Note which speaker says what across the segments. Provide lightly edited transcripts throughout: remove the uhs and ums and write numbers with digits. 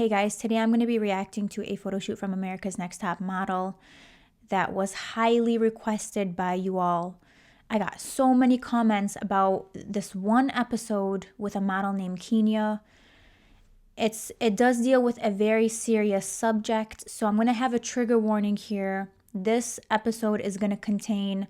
Speaker 1: Hey guys, today I'm going to be reacting to a photo shoot from America's Next Top Model that was highly requested by you all. I got so many comments about this one episode with a model named Keenyah. It does deal with a very serious subject, so I'm going to have a trigger warning here. This episode is going to contain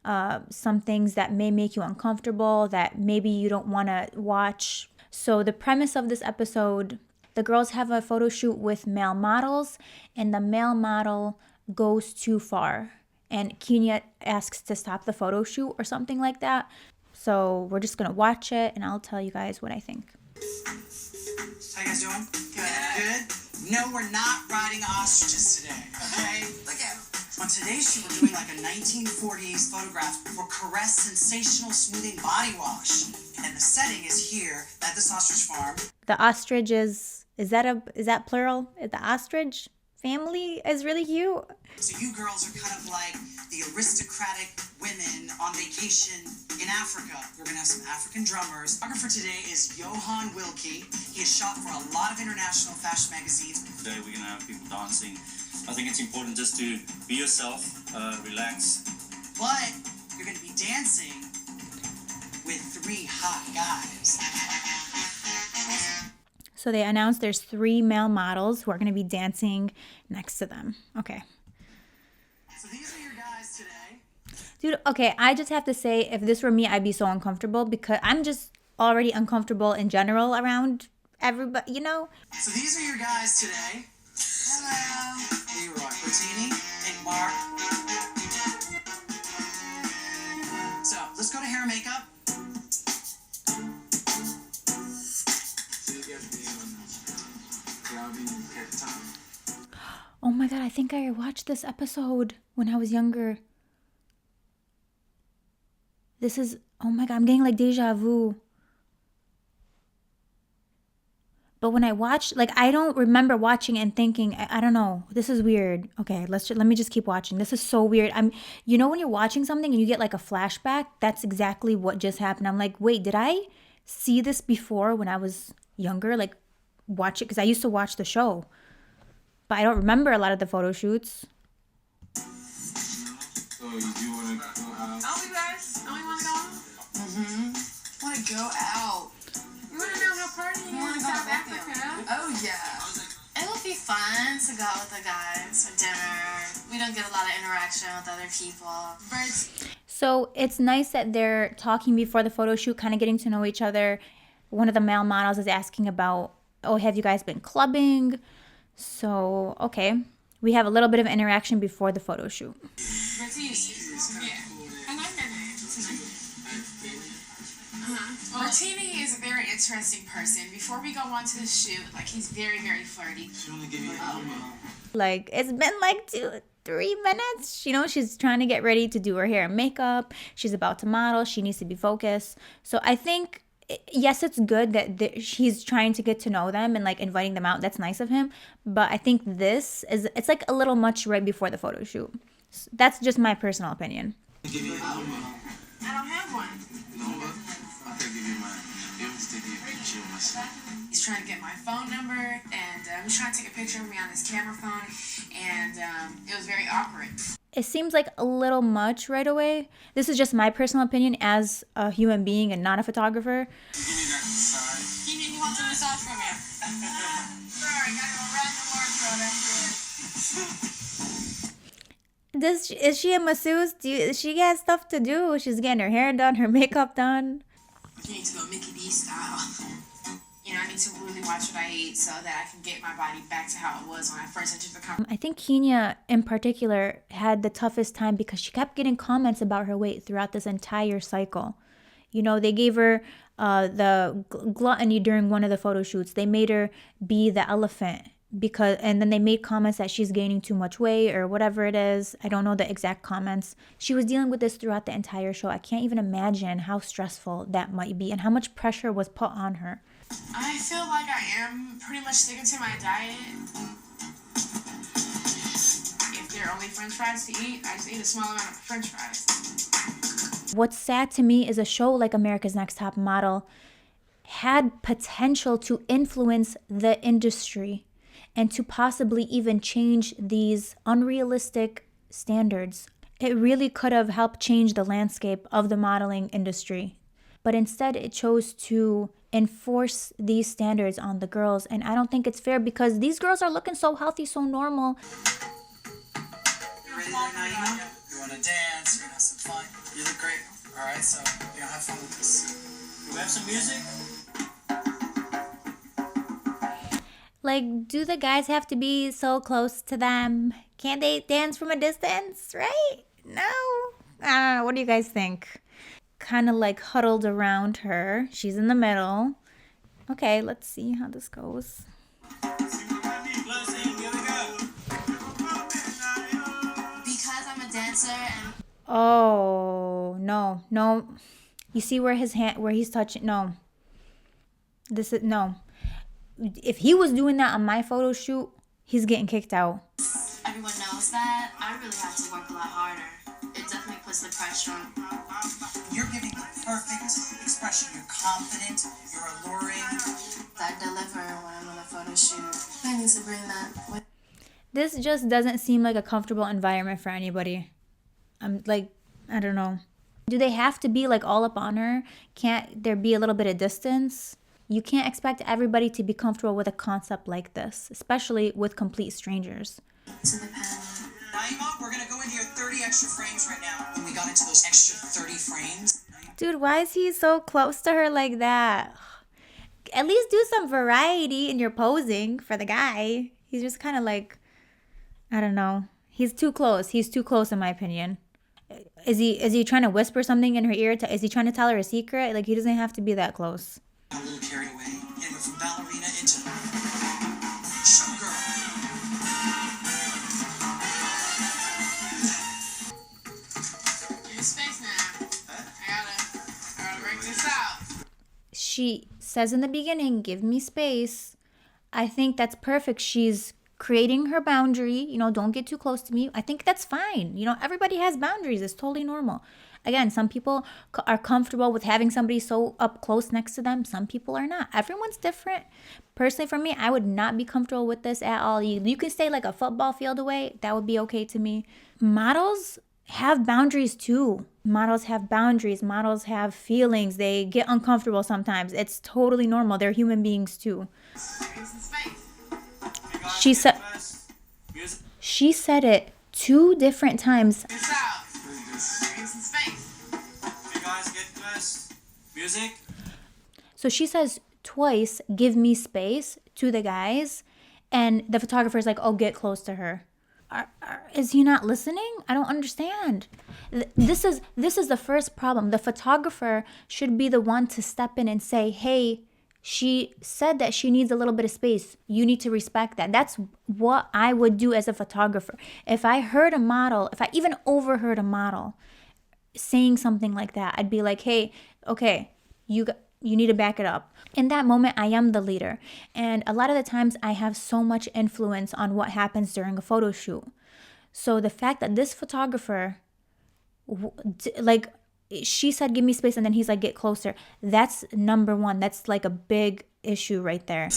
Speaker 1: some things that may make you uncomfortable, that maybe you don't want to watch. So the premise of this episode, the girls have a photo shoot with male models, and the male model goes too far. And Keenyah asks to stop the photo shoot or something like that. So we're just going to watch it, and I'll tell you guys what I think.
Speaker 2: How you guys doing? Good? No, we're not riding ostriches today, okay? Look at them. On today's shoot, we're doing like a 1940s photograph for Caress Sensational Smoothing Body Wash. And the setting is here at this ostrich farm.
Speaker 1: The ostrich is that plural? The ostrich family is really cute.
Speaker 2: So you girls are kind of like the aristocratic women on vacation in Africa. We're gonna have some African drummers. The photographer today is Johan Wilkie. He has shot for a lot of international fashion magazines.
Speaker 3: Today we're gonna have people dancing. I think it's important just to be yourself, relax.
Speaker 2: But you're gonna be dancing with 3 hot guys.
Speaker 1: So they announced there's 3 male models who are going to be dancing next to them. Okay.
Speaker 2: So these are your guys today.
Speaker 1: Dude, okay, I just have to say, if this were me, I'd be so uncomfortable because I'm just already uncomfortable in general around everybody, you know?
Speaker 2: So these are your guys today. Hello. Here you are, Bertini and Mark. So let's go to hair and makeup.
Speaker 1: Oh my god, I think I watched this episode when I was younger. Oh my god, I'm getting like deja vu. But when I watched, like, I don't remember watching and thinking, I don't know, this is weird. Okay, let me just keep watching. This is so weird. You know when you're watching something and you get like a flashback? That's exactly what just happened. I'm like, wait, did I see this before when I was younger? Like, watch it, because I used to watch the show. But I don't remember a lot of the photo shoots.
Speaker 4: So you do want to go out?
Speaker 5: Oh, you guys only want to go out?
Speaker 6: Mm-hmm. Want to go out.
Speaker 5: You want to know how partying is in South Africa?
Speaker 6: Oh, yeah.
Speaker 5: It would be fun to go out with the guys for dinner. We don't get a lot of interaction with other people.
Speaker 1: So it's nice that they're talking before the photo shoot, kind of getting to know each other. One of the male models is asking about, oh, have you guys been clubbing? So, okay. We have a little bit of interaction before the photo shoot.
Speaker 5: Yeah. I like that name. Martini is a very interesting person. Before we go on to the shoot, like, he's very, very flirty.
Speaker 4: She only give you a number.
Speaker 1: Like, it's been like 2-3 minutes. You know, she's trying to get ready to do her hair and makeup. She's about to model. She needs to be focused. So I think, yes, it's good that he's trying to get to know them and like inviting them out. That's nice of him. But I think it's like a little much right before the photo shoot. That's just my personal opinion.
Speaker 4: Give you a number.
Speaker 5: I don't have one.
Speaker 4: Number? I can give you mine. You have to take a picture of myself.
Speaker 5: He's trying to get my phone number, and he's trying to take a picture of me on his camera phone, and it was very awkward.
Speaker 1: It seems like a little much right away. This is just my personal opinion as a human being and not a photographer.
Speaker 4: Give me that side.
Speaker 5: He wants a massage from you. Sorry, gotta go around the wardrobe after it.
Speaker 1: Is she a masseuse? She has stuff to do. She's getting her hair done, her makeup done.
Speaker 5: You need to go Mickey D style. You know, I need to really watch what I eat so that I can get my body back to how it was when I first entered the company.
Speaker 1: I think Keenyah in particular had the toughest time because she kept getting comments about her weight throughout this entire cycle. You know, they gave her the gluttony during one of the photo shoots. They made her be the elephant and then they made comments that she's gaining too much weight or whatever it is. I don't know the exact comments. She was dealing with this throughout the entire show. I can't even imagine how stressful that might be and how much pressure was put on her.
Speaker 5: I feel like I am pretty much sticking to my diet. If there are only French fries to eat, I just eat a small amount of French fries.
Speaker 1: What's sad to me is a show like America's Next Top Model had potential to influence the industry. and to possibly even change these unrealistic standards. It really could have helped change the landscape of the modeling industry. But instead, it chose to enforce these standards on the girls. And I don't think it's fair because these girls are looking so healthy, so normal.
Speaker 2: You ready there, Naima? You want to dance? You're going to have some fun? You look great. All right, so have fun with this.
Speaker 3: Do we have some music?
Speaker 1: Like, do the guys have to be so close to them? Can't they dance from a distance, right? No? I don't know. What do you guys think? Kind of like huddled around her. She's in the middle. Okay, let's see how this goes.
Speaker 5: Because I'm a dancer and
Speaker 1: Oh, no. You see where he's touching? No. No. If he was doing that on my photo shoot, he's getting kicked out.
Speaker 5: everyone knows that, I really have to work a lot harder. It definitely puts the pressure on.
Speaker 2: You're giving the perfect expression. You're confident. You're alluring.
Speaker 5: I deliver when I'm on a photo shoot. I need to bring that with.
Speaker 1: This just doesn't seem like a comfortable environment for anybody. I'm like, I don't know. Do they have to be like all up on her? Can't there be a little bit of distance? You can't expect everybody to be comfortable with a concept like this, especially with complete strangers.
Speaker 5: To the panel.
Speaker 2: Naima, we're going to go into your 30 extra frames right now. When we got into those extra 30 frames.
Speaker 1: Dude, why is he so close to her like that? At least do some variety in your posing for the guy. He's just kind of like, I don't know. He's too close. He's too close in my opinion. Is he trying to whisper something in her ear? Is he trying to tell her a secret? Like, he doesn't have to be that close.
Speaker 2: A little carried away. And went from ballerina into showgirl.
Speaker 5: Give me space now. I gotta break this out.
Speaker 1: She says in the beginning, give me space. I think that's perfect. She's creating her boundary. Don't get too close to me. I think that's fine. Everybody has boundaries. It's totally normal. Again, some people are comfortable with having somebody so up close next to them. Some people are not. Everyone's different. Personally, for me, I would not be comfortable with this at all. You can stay like a football field away. That would be okay to me. Models have boundaries too. Models have boundaries. Models have feelings. They get uncomfortable sometimes. It's totally normal. They're human beings too. She said it 2 different times.
Speaker 5: This out. Give me some space.
Speaker 3: Hey guys, get close. Music.
Speaker 1: So she says twice, give me space to the guys. And the photographer's like, oh, get close to her. Is he not listening? I don't understand. This is the first problem. The photographer should be the one to step in and say, hey, she said that she needs a little bit of space. You need to respect that. That's what I would do as a photographer. If I heard a model, if I even overheard a model saying something like that, I'd be like, hey, okay, you need to back it up. In that moment, I am the leader. And a lot of the times I have so much influence on what happens during a photo shoot. So the fact that this photographer, like, she said, give me space, and then he's like, get closer. That's number one. That's like a big issue right there.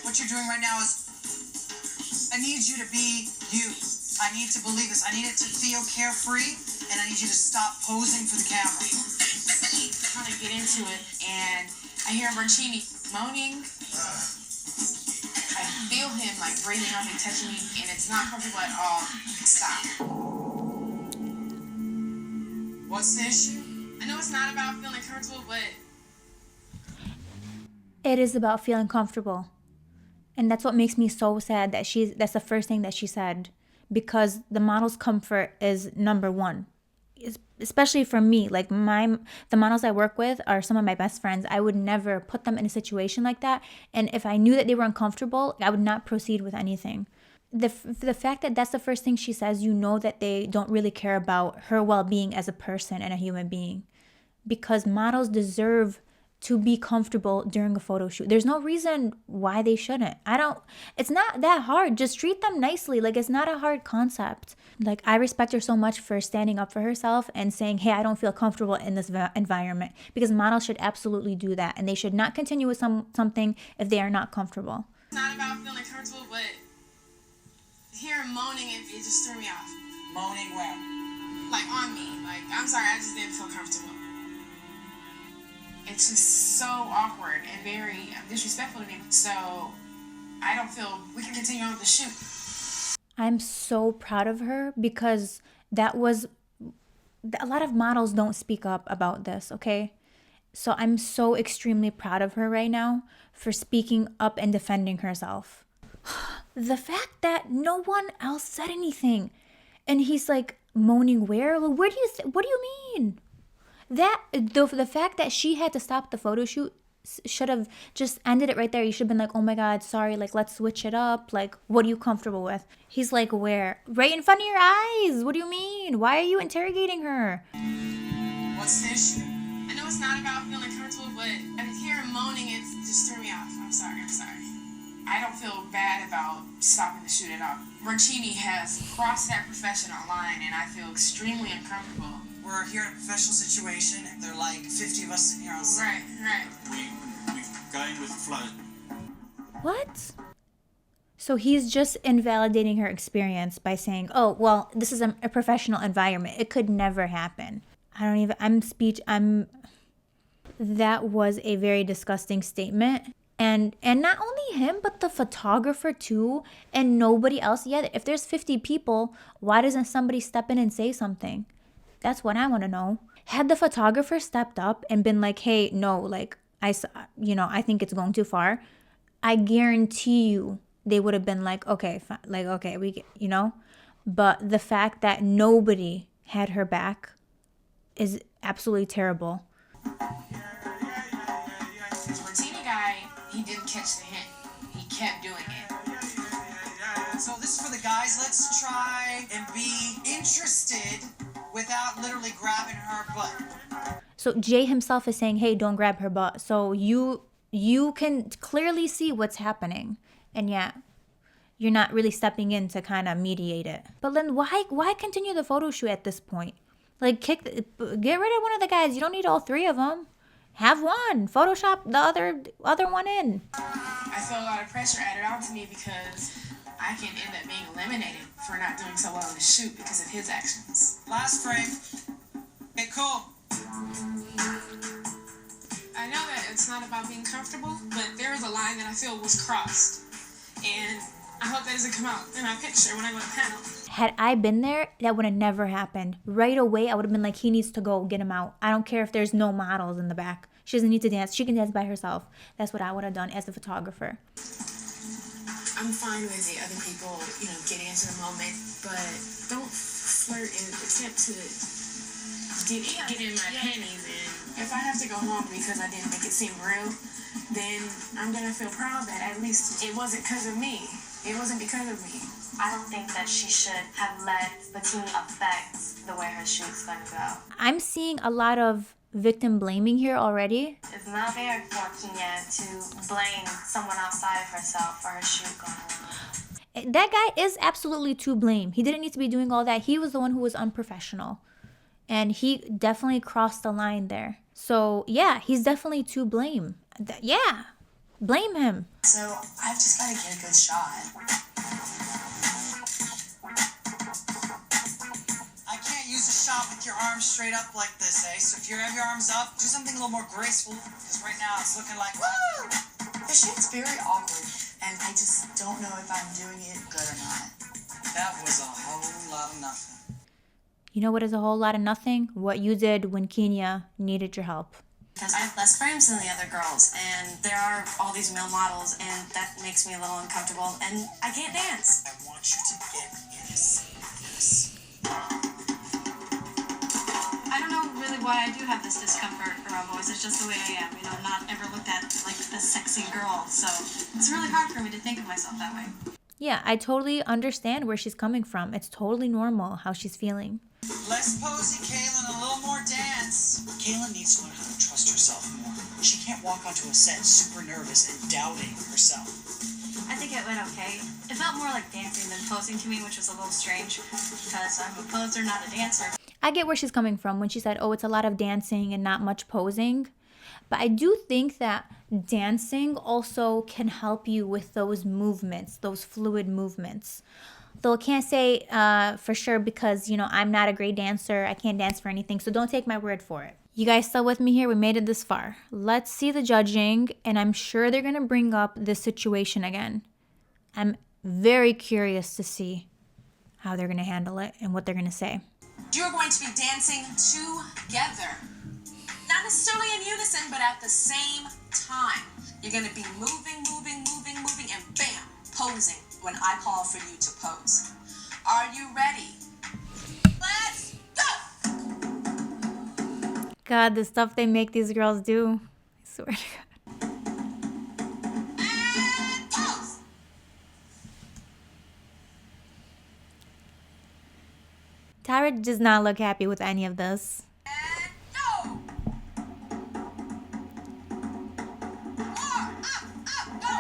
Speaker 2: What you're doing right now is, I need you to be you. I need to believe this. I need it to feel carefree, and I need you to stop posing for the camera.
Speaker 5: Trying to get into it, and I hear Bertini moaning. I feel him like breathing on me, touching me, and it's not comfortable at all. Stop.
Speaker 2: What's the issue?
Speaker 5: I know it's not about feeling comfortable, but
Speaker 1: It is about feeling comfortable. And that's what makes me so sad that that's the first thing that she said, because the model's comfort is number one. Especially for me, like the models I work with are some of my best friends. I would never put them in a situation like that. And if I knew that they were uncomfortable, I would not proceed with anything. The fact that that's the first thing she says, that they don't really care about her well-being as a person and a human being. Because models deserve to be comfortable during a photo shoot. There's no reason why they shouldn't. It's not that hard. Just treat them nicely. Like, it's not a hard concept. Like, I respect her so much for standing up for herself and saying, hey, I don't feel comfortable in this environment, because models should absolutely do that. And they should not continue with something if they are not comfortable.
Speaker 5: It's not about feeling comfortable, but hearing moaning, it just threw me off.
Speaker 2: Moaning where?
Speaker 5: Like, on me. Like, I'm sorry, I just didn't feel comfortable. It's just so awkward and very disrespectful to me. So I don't feel we can continue on with the shoot.
Speaker 1: I'm so proud of her, because a lot of models don't speak up about this, okay? So I'm so extremely proud of her right now for speaking up and defending herself. The fact that no one else said anything, and he's like moaning where? What do you mean? The fact that she had to stop the photo shoot should have just ended it right there. You should have been like, oh my God, sorry, like, let's switch it up. Like, what are you comfortable with? He's like, where? Right in front of your eyes. What do you mean? Why are you interrogating her?
Speaker 2: What's the issue?
Speaker 5: I know it's not about feeling comfortable, but hearing moaning, it just threw me off. I'm sorry. I don't feel bad about stopping the shoot at all. Merchini has crossed that professional line, and I feel extremely uncomfortable.
Speaker 2: We're here in a professional situation. There are like 50 of us sitting here on set.
Speaker 5: Right.
Speaker 3: We've going with the flow.
Speaker 1: What? So he's just invalidating her experience by saying, oh, well, this is a professional environment. It could never happen. That was a very disgusting statement. And not only him, but the photographer too, and nobody else. Yeah, if there's 50 people, why doesn't somebody step in and say something? That's what I want to know. Had the photographer stepped up and been like, hey, no, like, I think it's going too far, I guarantee you they would have been like, okay, fine. Like, okay, we get, But the fact that nobody had her back is absolutely terrible.
Speaker 5: The Martini guy, he didn't catch the hint. He kept doing it.
Speaker 2: So this is for the guys. Let's try and be interested without literally grabbing her butt.
Speaker 1: So Jay himself is saying, hey, don't grab her butt. So you can clearly see what's happening. And yeah, you're not really stepping in to kind of mediate it. But then why continue the photo shoot at this point? Like, get rid of one of the guys. You don't need all three of them. Have one. Photoshop the other one in.
Speaker 5: I feel a lot of pressure added on to me because I can end up being eliminated for not doing so well in the shoot because of his actions.
Speaker 2: Last frame. Okay, cool.
Speaker 5: I know that it's not about being comfortable, but there is a line that I feel was crossed. And I hope that doesn't come out in my picture when I go to panel.
Speaker 1: Had I been there, that would have never happened. Right away, I would have been like, he needs to go, get him out. I don't care if there's no models in the back. She doesn't need to dance. She can dance by herself. That's what I would have done as the photographer.
Speaker 6: I'm fine with the other people, getting into the moment, but don't flirt and attempt to get in my panties. And if I have to go home because I didn't make it seem real, then I'm gonna feel proud that at least it wasn't because of me. It wasn't because of me.
Speaker 7: I don't think that she should have let the team affect the way her shoot's gonna go.
Speaker 1: I'm seeing a lot of victim blaming here already.
Speaker 7: It's not fair for Keenyah to blame someone outside of herself for her shoot going wrong.
Speaker 1: That guy is absolutely to blame. He didn't need to be doing all that. He was the one who was unprofessional. And he definitely crossed the line there. So, yeah, he's definitely to blame. Yeah, blame him.
Speaker 6: So I've just got to get a good shot.
Speaker 2: I can't use a shot with your arms straight up like this, eh? So if you have your arms up, do something a little more graceful. Because right now it's looking like, woo!
Speaker 6: The shoot's very awkward, and I just don't know if I'm doing it good or not.
Speaker 2: That was a whole lot of nothing.
Speaker 1: You know what is a whole lot of nothing? What you did when Keenyah needed your help.
Speaker 7: Because I have less frames than the other girls, and there are all these male models, and that makes me a little uncomfortable, and I can't dance.
Speaker 2: I want you to get in this.
Speaker 8: I don't know really why I do have this discomfort around boys. It's just the way I am. Not ever looked at like a sexy girl, so it's really hard for me to think of myself that way.
Speaker 1: Yeah, I totally understand where she's coming from. It's totally normal how she's feeling.
Speaker 2: Less posy, Kaylin, a little more dance. Kaylin needs to learn how to trust herself more. She can't walk onto a set super nervous and doubting herself.
Speaker 8: I think it went okay. It felt more like dancing than posing to me, which was a little strange because I'm a poser, not a dancer.
Speaker 1: I get where she's coming from when she said, oh, it's a lot of dancing and not much posing. But I do think that dancing also can help you with those movements, those fluid movements. Though I can't say for sure because, you know, I'm not a great dancer. I can't dance for anything. So don't take my word for it. You guys still with me here? We made it this far. Let's see the judging. And I'm sure they're going to bring up this situation again. I'm very curious to see how they're going to handle it and what they're going to say.
Speaker 5: You're going to be dancing together. Not necessarily in unison, but at the same time. You're going to be moving, and bam, posing when I call for you to pose. Are you ready? Let's go!
Speaker 1: God, the stuff they make these girls do. I swear to God.
Speaker 5: And pose!
Speaker 1: Tyra does not look happy with any of this.
Speaker 5: And go! More! Up! Go!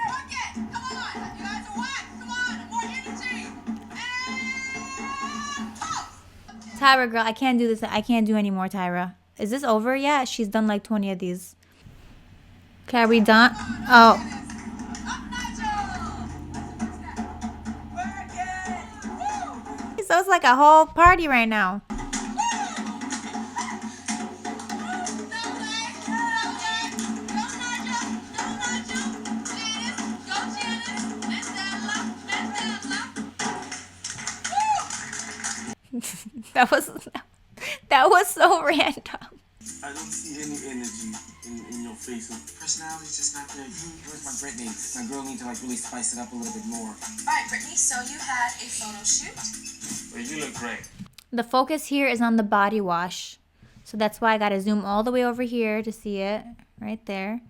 Speaker 5: Work it! Come on! You guys are wet! Come on! More energy! And pose!
Speaker 1: Tyra, girl, I can't do this. I can't do any more, Tyra. Is this over yet? She's done like 20 of these. Okay, are we done? Oh. So it's like a whole party right now. That was so random.
Speaker 4: I don't see any energy in your face.
Speaker 2: Personality's just not there.
Speaker 4: Where's my Brittany? My girl needs to like really spice it up a little bit more.
Speaker 5: Alright, Brittany, so you had a photo shoot.
Speaker 4: Well, you look great.
Speaker 1: The focus here is on the body wash. So that's why I got to zoom all the way over here to see it right there.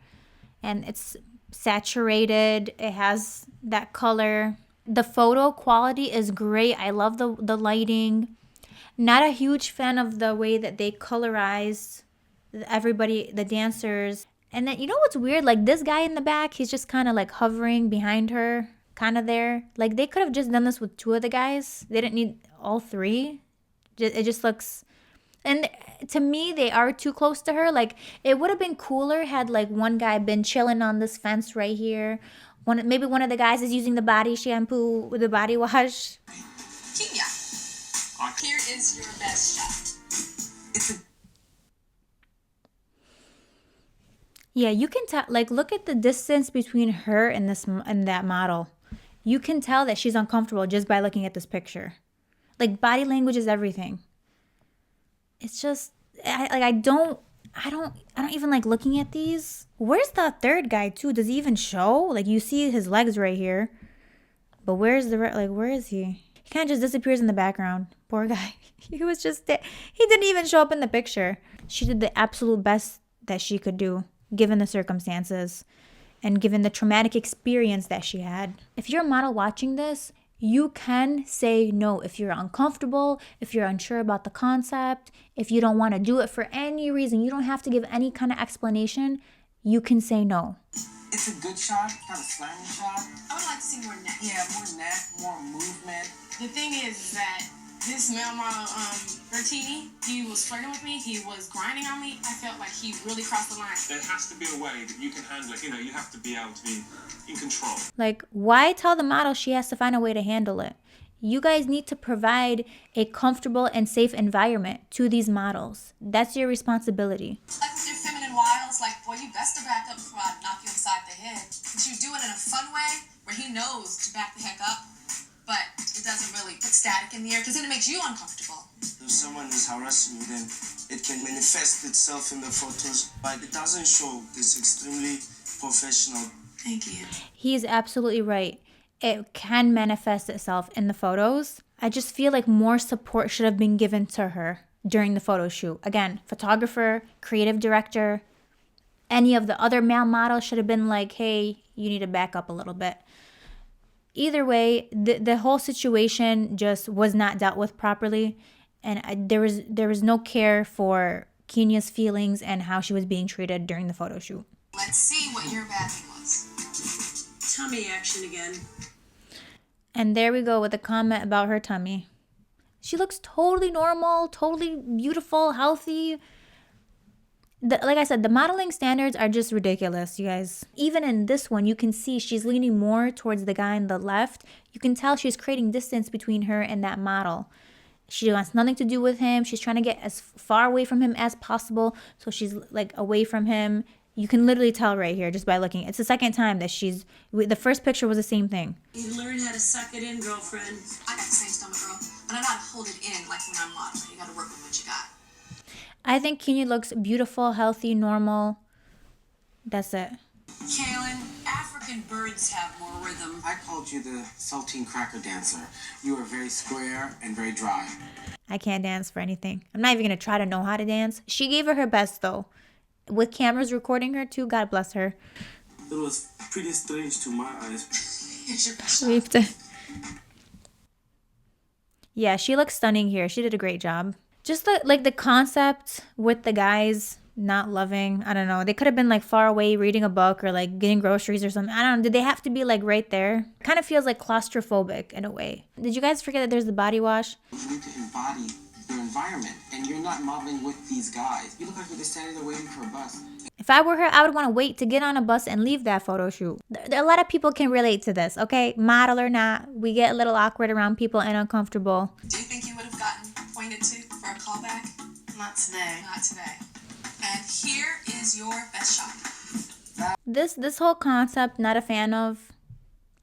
Speaker 1: And it's saturated. It has that color. The photo quality is great. I love the lighting. Not a huge fan of the way that they colorized everybody, the dancers. And then, you know what's weird? Like this guy in the back, he's just kind of like hovering behind her, kind of there. Like they could have just done this with two of the guys. They didn't need all three. It just looks, and to me, they are too close to her. Like it would have been cooler had like one guy been chilling on this fence right here. Maybe one of the guys is using the body shampoo with the body wash.
Speaker 5: Keenyah, here is your best shot.
Speaker 1: Yeah, you can tell. Like, look at the distance between her and that model. You can tell that she's uncomfortable just by looking at this picture. Like, body language is everything. It's just, I don't even like looking at these. Where's the third guy too? Does he even show? Like, you see his legs right here, but where is he? He kind of just disappears in the background. Poor guy. He was just there. He didn't even show up in the picture. She did the absolute best that she could do, given the circumstances and given the traumatic experience that she had. If you're a model watching this, you can say no if you're uncomfortable, if you're unsure about the concept, if you don't want to do it for any reason. You don't have to give any kind of explanation. You can say no.
Speaker 4: It's a good shot, not a slamming shot.
Speaker 5: I would like to see more neck.
Speaker 4: Yeah, more neck, more movement.
Speaker 6: The thing is that this male model, Bertini, he was flirting with me. He was grinding on me. I felt like he really crossed the line.
Speaker 9: There has to be a way that you can handle it. You know, you have to be able to be in control.
Speaker 1: Like, why tell the model she has to find a way to handle it? You guys need to provide a comfortable and safe environment to these models. That's your responsibility.
Speaker 5: Like with your feminine wiles, like, boy, you best to back up before I knock you upside the head. But you do it in a fun way where he knows to back the heck up, but it doesn't really put static in the air because then it makes you uncomfortable.
Speaker 4: If someone is harassing you, then it can manifest itself in the photos, but it doesn't show. It's extremely professional.
Speaker 6: Thank you.
Speaker 1: He is absolutely right. It can manifest itself in the photos. I just feel like more support should have been given to her during the photo shoot. Again, photographer, creative director, any of the other male models should have been like, hey, you need to back up a little bit. Either way, the whole situation just was not dealt with properly. And there was no care for Keenyah's feelings and how she was being treated during the photo shoot.
Speaker 5: Let's see what your bad thing was.
Speaker 2: Tummy action again.
Speaker 1: And there we go with a comment about her tummy. She looks totally normal, totally beautiful, healthy. Like I said, the modeling standards are just ridiculous, you guys. Even in this one, you can see she's leaning more towards the guy on the left. You can tell she's creating distance between her and that model. She wants nothing to do with him. She's trying to get as far away from him as possible. So she's like away from him. You can literally tell right here just by looking. It's the second time that the first picture was the same thing.
Speaker 2: You learn how to suck it in, girlfriend.
Speaker 5: I got the same stomach, girl, but I know how to hold it in like when I'm modeling. You gotta work with what you got.
Speaker 1: I think Keenyah looks beautiful, healthy, normal. That's it.
Speaker 2: Kaylin, African birds have more rhythm.
Speaker 10: I called you the saltine cracker dancer. You are very square and very dry.
Speaker 1: I can't dance for anything. I'm not even going to try to know how to dance. She gave her best, though. With cameras recording her, too. God bless her.
Speaker 4: It was pretty strange to my eyes.
Speaker 5: Here's your best shot.
Speaker 1: Yeah, she looks stunning here. She did a great job. Just the concept with the guys not loving, I don't know. They could have been like far away reading a book or like getting groceries or something. I don't know. Did they have to be like right there? Kind of feels like claustrophobic in a way. Did you guys forget that there's the body wash?
Speaker 10: You need to embody your environment, and you're not modeling with these guys. You look like you're just standing there waiting for a bus.
Speaker 1: If I were her, I would want to wait to get on a bus and leave that photo shoot. A lot of people can relate to this, okay? Model or not, we get a little awkward around people and uncomfortable.
Speaker 5: Do you think you would have gotten pointed to for a callback?
Speaker 7: Not today.
Speaker 5: Not today. And here is your best shot.
Speaker 1: This whole concept, not a fan of.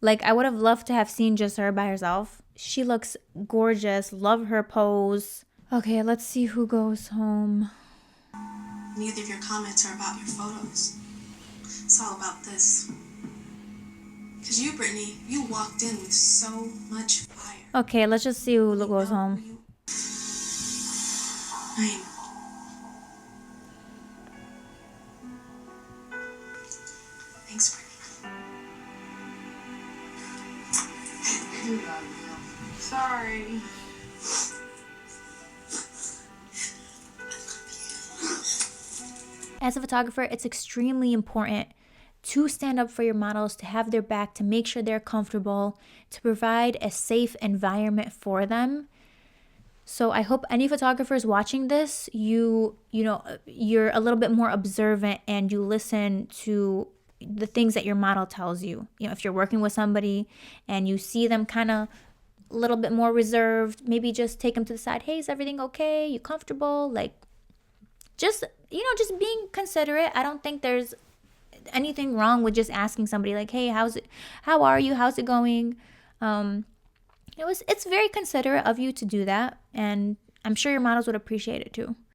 Speaker 1: Like, I would have loved to have seen just her by herself. She looks gorgeous. Love her pose. Okay, let's see who goes home.
Speaker 5: Neither of your comments are about your photos. It's all about this. Because you, Brittany, you walked in with so much fire.
Speaker 1: Okay, let's just see who goes home.
Speaker 5: Thanks, Brittany.
Speaker 6: Sorry.
Speaker 1: As a photographer, it's extremely important to stand up for your models, to have their back, to make sure they're comfortable, to provide a safe environment for them. So I hope any photographers watching this, you're a little bit more observant and you listen to the things that your model tells you. You know, if you're working with somebody and you see them kind of a little bit more reserved, maybe just take them to the side. Hey, is everything okay? You comfortable? Like, just being considerate. I don't think there's anything wrong with just asking somebody like, hey, how are you? How's it going? It's very considerate of you to do that. And I'm sure your models would appreciate it too.